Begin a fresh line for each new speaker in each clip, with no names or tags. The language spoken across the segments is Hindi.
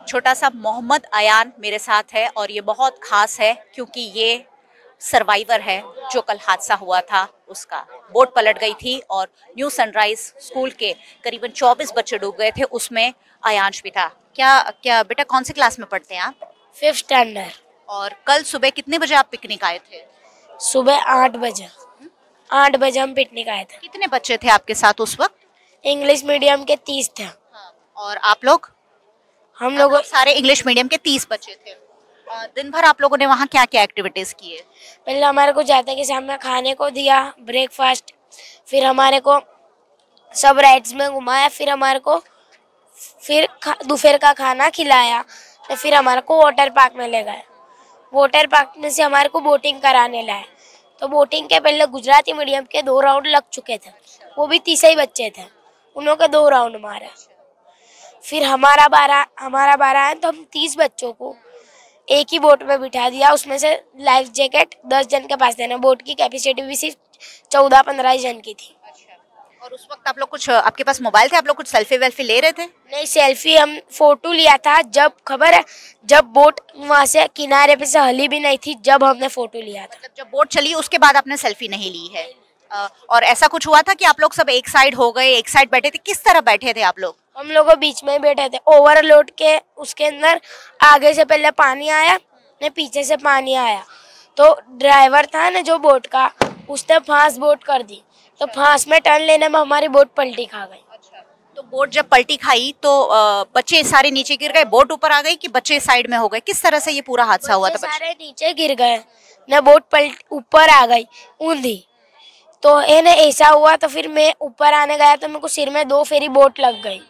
छोटा सा मोहम्मद अयान मेरे साथ है और ये बहुत खास है क्योंकि ये सर्वाइवर है जो कल हादसा हुआ था उसका। बोट पलट गई थी और न्यू सनराइज स्कूल के करीबन 24 बच्चे डूब गए थे, उसमें अयांश भी था। क्या क्या बेटा, कौन सी क्लास में पढ़ते हैं आप?
5th standard.
और कल सुबह कितने बजे आप पिकनिक आए थे?
सुबह 8 बजे। 8 बजे हम पिकनिक आए थे।
कितने बच्चे थे आपके साथ उस वक्त?
इंग्लिश मीडियम के 30 थे।
हाँ। और आप लोग?
हम
आप
लोग
लोग सारे इंग्लिश मीडियम के 30 बच्चे थे। दिन भर आप लोगों ने वहाँ क्या क्या एक्टिविटीज किए?
पहले हमारे को जाते के सामने खाने को दिया, ब्रेकफास्ट। फिर हमारे को सब राइड्स में घुमाया। फिर हमारे को दोपहर का खाना खिलाया। तो फिर हमारे को वाटर पार्क में ले गए। वाटर पार्क में से हमारे को बोटिंग कराने लाए। तो बोटिंग के पहले गुजराती मीडियम के 2 राउंड लग चुके थे, वो भी 30 ही बच्चे थे, उन्हों के 2 राउंड मारे। फिर हमारा बारह है तो हम 30 बच्चों को एक ही बोट में बिठा दिया। उसमें से लाइफ जैकेट 10 जन के पास देना। बोट की कैपेसिटी भी सिर्फ 14-15 जन की थी।
और उस वक्त आप लोग कुछ, आपके पास मोबाइल थे, आप लोग कुछ सेल्फी वेल्फी ले रहे थे?
नहीं, सेल्फी हम फोटो लिया था जब, खबर है, जब बोट वहां से किनारे पे से हली भी नहीं थी, जब हमने फोटो लिया था।
मतलब जब बोट चली उसके बाद आपने सेल्फी नहीं ली है? और ऐसा कुछ हुआ था कि आप लोग सब एक साइड हो गए, एक साइड बैठे थे? किस तरह बैठे थे आप लोग?
हम लोग बीच में बैठे थे। ओवरलोड के उसके अंदर आगे से पहले पानी आया ने पीछे से पानी आया। तो ड्राइवर था ना जो बोट का, उसने फास्ट बोट कर दी। तो फास्ट में टर्न लेने में हमारी बोट पलटी खा गई।
तो बोट जब पलटी खाई तो बच्चे सारे नीचे गिर गए, बोट ऊपर आ गई कि बच्चे साइड में हो गए? किस तरह से ये पूरा हादसा हुआ था?
सारे नीचे गिर गए न, बोट पलट ऊपर आ गई ऊंधी। तो ऐसा हुआ। तो फिर मैं ऊपर आने गया तो मेरे को सिर में 2 फेरी बोट लग गई।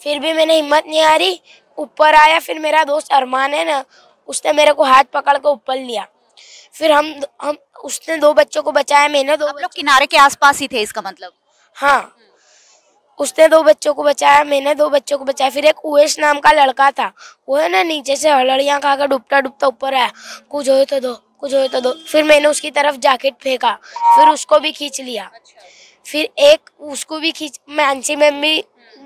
फिर भी मैंने हिम्मत नहीं हारी, ऊपर आया। फिर मेरा दोस्त अरमान है ना, उसने मेरे को हाथ पकड़ के ऊपर लिया। फिर हम उसने 2 बच्चों को बचाया, मैंने 2।
आप लोग किनारे के आसपास ही थे इसका मतलब?
हाँ, उसने 2 बच्चों को बचाया, मैंने 2 बच्चों को बचाया। फिर एक उवेश नाम का लड़का था, वो है ना नीचे से हलड़ियाँ खाकर डूबता डूबता ऊपर आया। कुछ हो तो दो, कुछ हो तो दो। फिर मैंने उसकी तरफ जैकेट फेंका, फिर उसको भी खींच लिया। फिर एक उसको भी मानसी में भी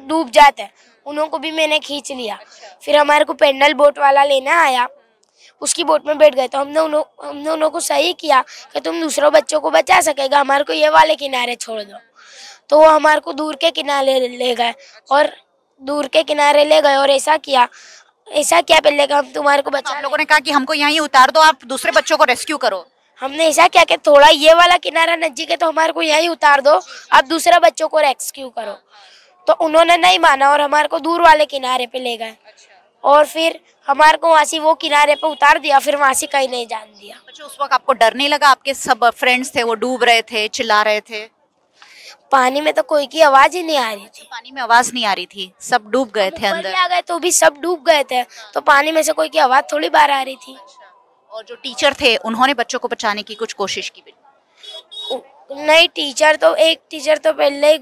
डूब जाते हैं, उन्हों को भी मैंने खींच लिया। फिर हमारे को पेंडल बोट वाला लेना आया, उसकी बोट में बैठ गए। तो हमने उन्हों को सही किया कि तुम दूसरों बच्चों को बचा सकेगा, हमारे को ये वाले किनारे छोड़ दो। तो वो हमारे को दूर के किनारे ले गए और ऐसा किया पहले कि हम तुम्हारे को बचा।
आप लोगों ने कहा कि हमको यहीं उतार दो, आप दूसरे बच्चों को रेस्क्यू करो।
हमने ऐसा किया कि थोड़ा ये वाला किनारा नजदीक है तो हमारे को यहीं उतार दो, आप दूसरे बच्चों को रेस्क्यू करो। तो उन्होंने नहीं माना और हमारे को दूर वाले किनारे पे ले गए। और फिर हमारे को वहां से वो किनारे पे उतार दिया, फिर वहां से कहीं नहीं जान दिया।
अच्छा, उस वक्त आपको डर नहीं लगा? आपके सब फ्रेंड्स थे वो डूब रहे थे, चिल्ला रहे थे?
पानी में तो कोई की आवाज ही नहीं आ रही थी।
पानी में आवाज नहीं आ रही थी, सब डूब गए थे अंदर?
आ गए तो भी सब डूब गए थे, तो पानी में से कोई की आवाज थोड़ी बाहर आ रही थी।
और जो टीचर थे उन्होंने बच्चों को बचाने की कुछ कोशिश की?
नहीं, एक टीचर तो पहले ही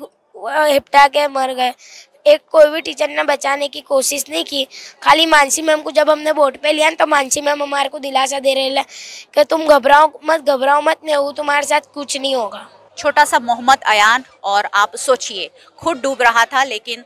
हिपटा के मर गए। कोई भी टीचर ने बचाने की कोशिश नहीं की। खाली मानसी मैम को जब हमने बोट पे लिया तो मानसी मैम हमारे को दिलासा दे रहे हैं कि तुम घबराओ मत, मैं तुम्हारे साथ कुछ नहीं होगा।
छोटा सा मोहम्मद अयान, और आप सोचिए, खुद डूब रहा था लेकिन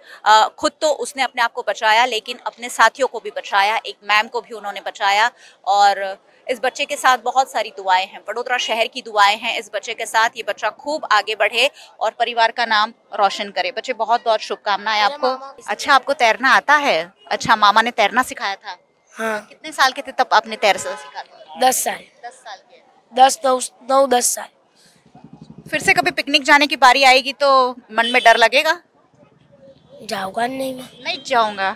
खुद तो उसने अपने आप को बचाया, लेकिन अपने साथियों को भी बचाया, एक मैम को भी उन्होंने बचाया। और इस बच्चे के साथ बहुत सारी दुआएं हैं, वडोदरा शहर की दुआएं हैं इस बच्चे के साथ। ये बच्चा खूब आगे बढ़े और परिवार का नाम रोशन करे। बच्चे, बहुत बहुत शुभकामनाएं आपको। अच्छा, आपको तैरना आता है? अच्छा, मामा ने तैरना सिखाया था?
हाँ।
कितने साल के थे तब आपने तैरना सीखा था?
10 साल।
10 साल के?
10 साल।
फिर से कभी पिकनिक जाने की बारी आएगी तो मन में डर लगेगा?
जाऊंगा नहीं
जाऊंगा।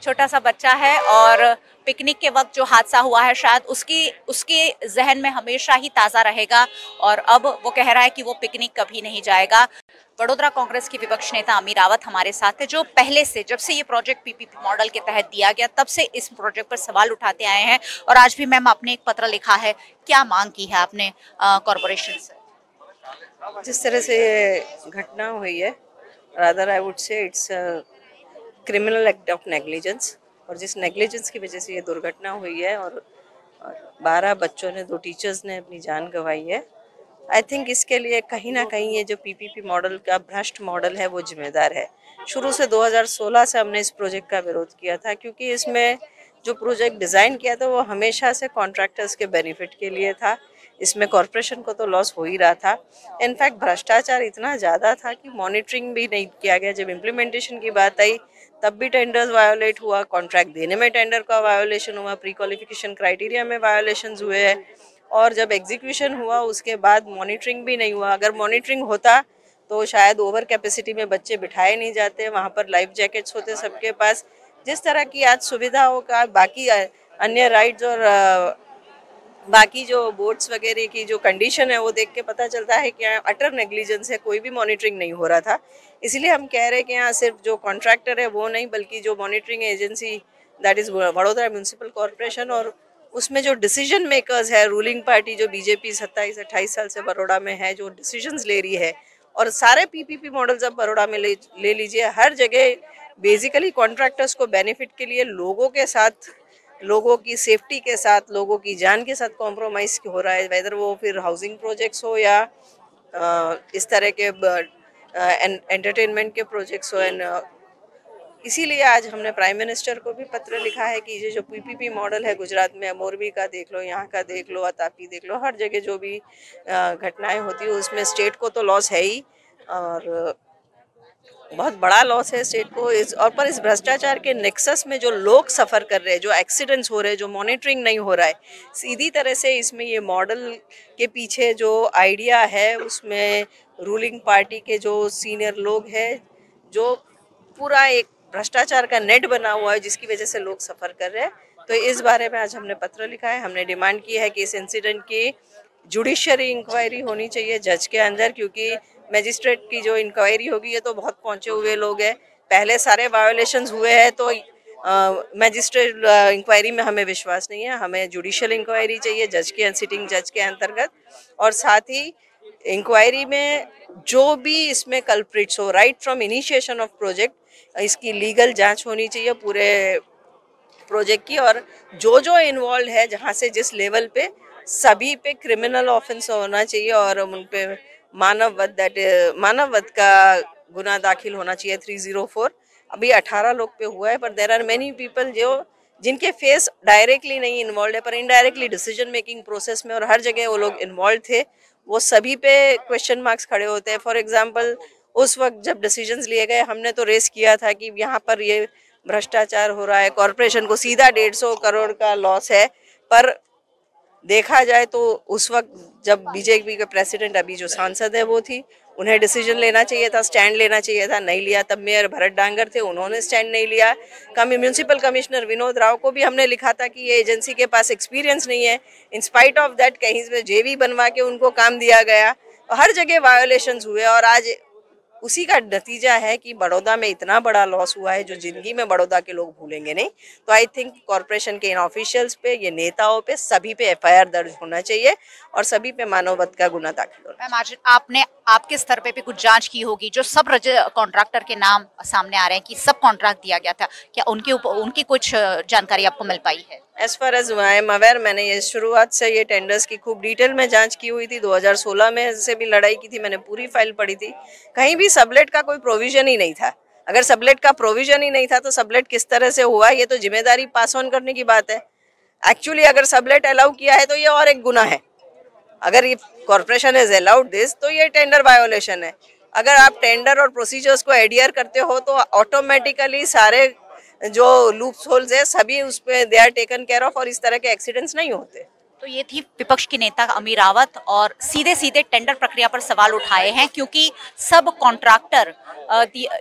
छोटा सा बच्चा है और पिकनिक के वक्त जो हादसा हुआ है शायद उसके जहन में हमेशा ही ताज़ा रहेगा, और अब वो कह रहा है कि वो पिकनिक कभी नहीं जाएगा। वडोदरा कांग्रेस के विपक्ष नेता अमीर रावत हमारे साथ है, जो पहले से, जब से ये प्रोजेक्ट पीपीपी मॉडल के तहत दिया गया तब से इस प्रोजेक्ट पर सवाल उठाते आए हैं। और आज भी मैम आपने एक पत्र लिखा है, क्या मांग की है आपने कॉरपोरेशन से?
जिस तरह से ये घटना हुई है, rather I would say it's criminal act of negligence. और जिस नेग्लिजेंस की वजह से ये दुर्घटना हुई है और 12 बच्चों ने, 2 टीचर्स ने अपनी जान गंवाई है, आई थिंक इसके लिए कहीं ना कहीं ये जो पीपीपी मॉडल का भ्रष्ट मॉडल है वो जिम्मेदार है। शुरू से 2016 से हमने इस प्रोजेक्ट का विरोध किया था, क्योंकि इसमें जो प्रोजेक्ट डिज़ाइन किया था वो हमेशा से कॉन्ट्रैक्टर्स के बेनिफिट के लिए था। इसमें कॉरपोरेशन को तो लॉस हो ही रहा था। इनफैक्ट भ्रष्टाचार इतना ज़्यादा था कि मॉनिटरिंग भी नहीं किया गया। जब इम्प्लीमेंटेशन की बात आई तब भी टेंडर्स वायोलेट हुआ, कॉन्ट्रैक्ट देने में टेंडर का वायोलेशन हुआ, प्री क्वालिफिकेशन क्राइटेरिया में वायोलेशंस हुए हैं, और जब एग्जीक्यूशन हुआ उसके बाद मॉनिटरिंग भी नहीं हुआ। अगर मॉनिटरिंग होता तो शायद ओवर कैपेसिटी में बच्चे बिठाए नहीं जाते, वहाँ पर लाइफ जैकेट्स होते सबके पास। जिस तरह की आज सुविधाओं का बाकी अन्य राइड्स और बाकी जो बोट्स वगैरह की जो कंडीशन है वो देख के पता चलता है कि यहाँ अटर नेग्लिजेंस है, कोई भी मॉनिटरिंग नहीं हो रहा था। इसलिए हम कह रहे हैं कि यहाँ सिर्फ जो कॉन्ट्रैक्टर है वो नहीं, बल्कि जो monitoring agency that is Vadodara municipal corporation, और उसमें जो डिसीजन मेकर्स है, रूलिंग पार्टी जो बीजेपी 27-28 साल से बड़ौदा में है, जो डिसीजंस ले रही है, और सारे पीपीपी मॉडल्स अब बड़ौदा में ले लीजिए, हर जगह बेसिकली कॉन्ट्रैक्टर्स को बेनिफिट के लिए लोगों के साथ, लोगों की सेफ्टी के साथ, लोगों की जान के साथ कॉम्प्रोमाइज़ हो रहा है, वेदर वो फिर हाउसिंग प्रोजेक्ट्स हो या इस तरह के एंटरटेनमेंट के प्रोजेक्ट्स हो। एंड इसीलिए आज हमने प्राइम मिनिस्टर को भी पत्र लिखा है कि ये जो पीपीपी मॉडल है गुजरात में, मोरबी का देख लो, यहाँ का देख लो, अतापी देख लो, हर जगह जो भी घटनाएं होती है उसमें स्टेट को तो लॉस है ही, और बहुत बड़ा लॉस है स्टेट को। और पर इस भ्रष्टाचार के नेक्सस में जो लोग सफ़र कर रहे हैं, जो एक्सीडेंट्स हो रहे हैं, जो मॉनिटरिंग नहीं हो रहा है, सीधी तरह से इसमें ये मॉडल के पीछे जो आइडिया है उसमें रूलिंग पार्टी के जो सीनियर लोग हैं, जो पूरा एक भ्रष्टाचार का नेट बना हुआ है जिसकी वजह से लोग सफ़र कर रहे हैं। तो इस बारे में आज हमने पत्र लिखा है। हमने डिमांड की है कि इस इंसिडेंट की जुडिशरी इंक्वायरी होनी चाहिए जज के अंदर, क्योंकि मैजिस्ट्रेट की जो इंक्वायरी होगी ये तो बहुत पहुंचे हुए लोग हैं, पहले सारे वायोलेशंस हुए हैं, तो मैजिस्ट्रेट इंक्वायरी में हमें विश्वास नहीं है। हमें जुडिशियल इंक्वायरी चाहिए जज के, सिटिंग जज के अंतर्गत, और साथ ही इंक्वायरी में जो भी इसमें कल्प्रिट्स हो, right from initiation of project, इसकी लीगल जांच होनी चाहिए पूरे प्रोजेक्ट की, और जो जो इन्वॉल्व है, जहाँ से जिस लेवल पे, सभी पे क्रिमिनल ऑफेंस होना चाहिए, और उन पे मानववध का गुना दाखिल होना चाहिए 304। अभी 18 लोग पे हुआ है, पर देर आर मेनी पीपल जो जिनके फेस डायरेक्टली नहीं इन्वॉल्व है पर इनडायरेक्टली डिसीजन मेकिंग प्रोसेस में और हर जगह वो लोग इन्वॉल्व थे, वो सभी पे क्वेश्चन मार्क्स खड़े होते हैं। फॉर एग्जांपल उस वक्त जब डिसीजंस लिए गए, हमने तो रेस किया था कि यहाँ पर ये भ्रष्टाचार हो रहा है, कॉरपोरेशन को सीधा 150 करोड़ का लॉस है, पर देखा जाए तो उस वक्त जब बीजेपी के प्रेसिडेंट, अभी जो सांसद है वो थी, उन्हें डिसीजन लेना चाहिए था, स्टैंड लेना चाहिए था, नहीं लिया। तब मेयर भरत डांगर थे, उन्होंने स्टैंड नहीं लिया। म्यूनसिपल कमिश्नर विनोद राव को भी हमने लिखा था कि ये एजेंसी के पास एक्सपीरियंस नहीं है, इन स्पाइट ऑफ दैट कहीं से जेवी बनवा के उनको काम दिया गया, हर जगह वायोलेशंस हुए, और आज उसी का नतीजा है कि बड़ौदा में इतना बड़ा लॉस हुआ है जो जिंदगी में बड़ौदा के लोग भूलेंगे नहीं। तो आई थिंक कॉरपोरेशन के इन ऑफिशियल्स पे, ये नेताओं पे, सभी पे एफआईआर दर्ज होना चाहिए और सभी पे मानववध का गुना दाखिल होना चाहिए।
मैम, आज आपने आपके स्तर पे भी कुछ जांच की होगी, जो सब कॉन्ट्रैक्टर के नाम सामने आ रहे हैं कि सब कॉन्ट्रैक्ट दिया गया था, क्या उनकी कुछ जानकारी आपको मिल पाई है?
As far as I am aware, मैंने ये शुरुआत से ये टेंडर्स की खूब डिटेल में जांच की हुई थी। 2016 में से भी लड़ाई की थी, मैंने पूरी फाइल पढ़ी थी। कहीं भी सबलेट का कोई प्रोविजन ही नहीं था। अगर सबलेट का प्रोविजन ही नहीं था तो सबलेट किस तरह से हुआ, ये तो जिम्मेदारी पास ऑन करने की बात है। एक्चुअली अगर सबलेट अलाउ किया है तो ये और एक गुना है। अगर ये कॉर्पोरेशन इज अलाउड दिस तो ये टेंडर वायोलेशन है। अगर आप टेंडर और प्रोसीजर्स को एडियर करते हो तो ऑटोमेटिकली सारे जो लूप्स होल्स है सभी उस पे they are taken care of, और इस तरह के एक्सीडेंट्स नहीं होते।
तो ये थी विपक्ष की नेता अमीर रावत, और सीधे सीधे टेंडर प्रक्रिया पर सवाल उठाए हैं, क्योंकि सब कॉन्ट्रैक्टर,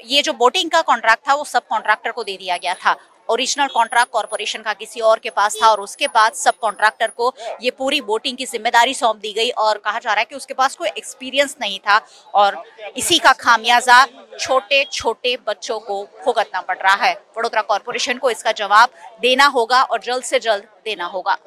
ये जो बोटिंग का कॉन्ट्रैक्ट था वो सब कॉन्ट्रैक्टर को दे दिया गया था। ओरिजिनल कॉन्ट्रैक्ट कॉर्पोरेशन का किसी और के पास था, और उसके बाद सब कॉन्ट्रैक्टर को ये पूरी बोटिंग की जिम्मेदारी सौंप दी गई, और कहा जा रहा है कि उसके पास कोई एक्सपीरियंस नहीं था, और इसी का खामियाजा छोटे छोटे बच्चों को भुगतना पड़ रहा है। वडोदरा कॉर्पोरेशन को इसका जवाब देना होगा और जल्द से जल्द देना होगा।